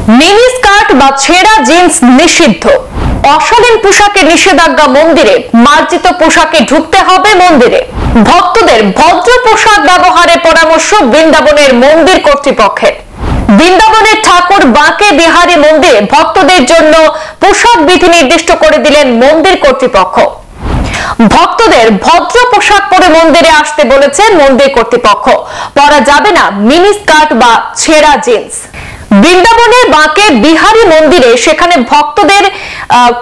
Mini skirt বা ছেঁড়া jeans নিষিদ্ধ। অশালীন পোশাকে নিষেধাজ্ঞা মন্দিরে, মার্জিত পোশাকে ঢুকতে হবে মন্দিরে। ভক্তদের ভদ্র পোশাক ব্যবহারের পরামর্শ বৃন্দাবনের মন্দির কর্তৃপক্ষের। বৃন্দাবনের ঠাকুর বাঁকে বিহারী মন্দিরে ভক্তদের জন্য পোশাক বিধি নির্দিষ্ট করে দিলেন মন্দির কর্তৃপক্ষ। ভক্তদের ভদ্র পোশাক পরে মন্দিরে আসতে বলেছেন মন্দির কর্তৃপক্ষ। পরা যাবে না মিনি স্কার্ট বা ছেঁড়া জিন্স। বৃন্দাবনের বাঁকে বিহারী মন্দিরে সেখানে ভক্তদের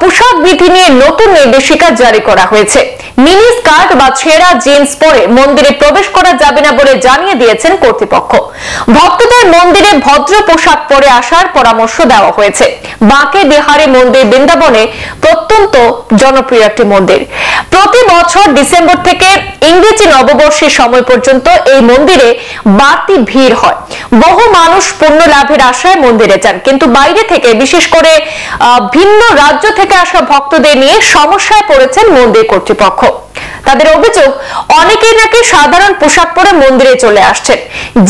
পোশাক বিধি নিয়ে নতুন নির্দেশিকা জারি করা হয়েছে। মিনি স্কার্ট বা ছেঁড়া জিন্স পরে মন্দিরে প্রবেশ করা যাবে না বলে জানিয়ে দিয়েছেন কর্তৃপক্ষ। ভক্তদের মন্দিরে ভদ্র পোশাক পরে আসার পরামর্শ দেওয়া হয়েছে। বাঁকে বিহারী মন্দির বৃন্দাবনে অত্যন্ত জনপ্রিয় একটি মন্দির। প্রতি বছর ডিসেম্বর থেকে ইংরেজি নববর্ষের সময় পর্যন্ত এই মন্দিরে বাড়তি ভিড় হয়। বহু মানুষ পুণ্য লাভের আশায় মন্দিরে যান, কিন্তু বাইরে থেকে বিশেষ করে ভিন্ন রাজ্য থেকে আসা ভক্তদের নিয়ে সমস্যায় পড়েছেন মন্দির কর্তৃপক্ষ। তাদের অভিযোগ, অনেকেই নাকি সাধারণ পোশাক পরে মন্দিরে চলে আসছেন,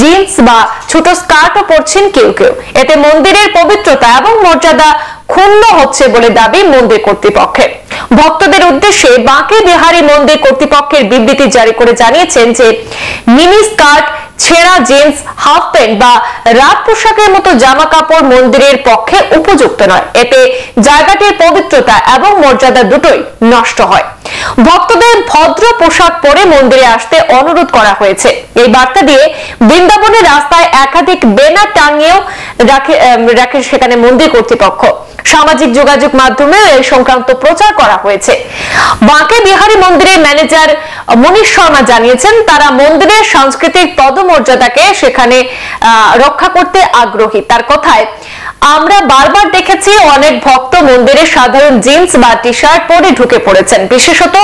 জিন্স বা ছোট স্কার্টও পরছেন কেউ কেউ। এতে মন্দিরের পবিত্রতা এবং মর্যাদা ক্ষুণ্ণ হচ্ছে বলে দাবি মন্দির কর্তৃপক্ষের। ভক্তদের উদ্দেশ্যে বাঁকে বিহারী মন্দির কর্তৃপক্ষের বিবৃতি জারি করে জানিয়েছেন যে মিনি স্কার্ট, ছেঁড়া জিন্স, হাফ প্যান্ট বা রাত পোশাকের মতো জামা কাপড় মন্দিরের পক্ষে উপযুক্ত নয়। এতে জায়গাটির পবিত্রতা এবং মর্যাদা দুটোই নষ্ট হয়। ভক্তদের ভদ্র পোশাক পরে মন্দিরে আসতে অনুরোধ করা হয়েছে। এই বার্তা দিয়ে বৃন্দাবনের রাস্তায় একাধিক ব্যানার টাঙিয়েও রাখে সেখানে মন্দির কর্তৃপক্ষ। সামাজিক যোগাযোগ মাধ্যমে এই সংক্রান্ত প্রচার করা হয়েছে। বাঁকে বিহারী মন্দিরের ম্যানেজার মনীষ শর্মা জানিয়েছেন, তারা মন্দিরের সাংস্কৃতিক পদমর্যাদাকে সেখানে রক্ষা করতে আগ্রহী। তার কথায়, আমরা বারবার দেখেছি অনেক ভক্ত মন্দিরে সাধারণ জিন্স বা টি শার্ট পরে ঢুকে পড়েছেন। বিশেষত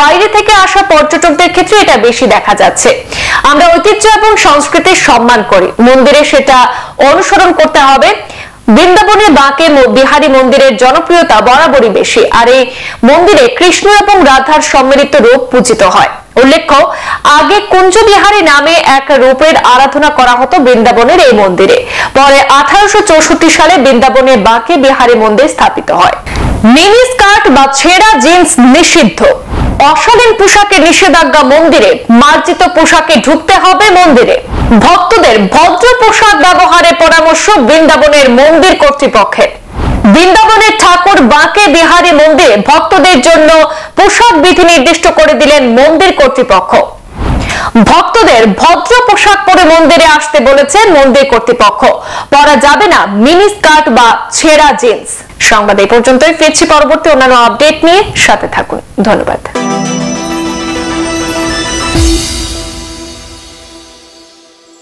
বাইরে থেকে আসা পর্যটকদের ক্ষেত্রে এটা বেশি দেখা যাচ্ছে। আমরা ঐতিহ্য এবং সংস্কৃতির সম্মান করি, মন্দিরে সেটা অনুসরণ করতে হবে। বৃন্দাবনের বাঁকে বিহারী মন্দিরের জনপ্রিয়তা বরাবরই বেশি, আর এই মন্দিরে কৃষ্ণ এবং রাধার সম্মিলিত রূপ পূজিত হয়। উল্লেখ্য, আগে কুঞ্জ বিহারী নামে এক রূপের আরাধনা করা হতো বৃন্দাবনের এই মন্দিরে। পরে 1864 সালে বৃন্দাবনের বাঁকে বিহারী মন্দির স্থাপিত হয়। মিনি স্কার্ট বা ছেঁড়া জিন্স নিষিদ্ধ। অশালীন পোশাকে নিষেধাজ্ঞা মন্দিরে, মার্জিত পোশাকে ঢুকতে হবে মন্দিরে। ভক্তদের ভদ্র পোশাক ব্যবহারের পরামর্শ বৃন্দাবনের মন্দির কর্তৃপক্ষের। বৃন্দাবনের ঠাকুর বাঁকে বিহারী মন্দিরে ভক্তদের জন্য পোশাক বিধি নির্দিষ্ট করে দিলেন মন্দির কর্তৃপক্ষ। ভক্তদের ভদ্র পোশাক পরে মন্দিরে আসতে বলেছেন মন্দির কর্তৃপক্ষ। পরা যাবে না মিনি স্কার্ট বা ছেঁড়া জিন্স। সংবাদ এই পর্যন্তই, ফিরছি পরবর্তী অন্যান্য আপডেট নিয়ে, সাথে থাকুন। ধন্যবাদ।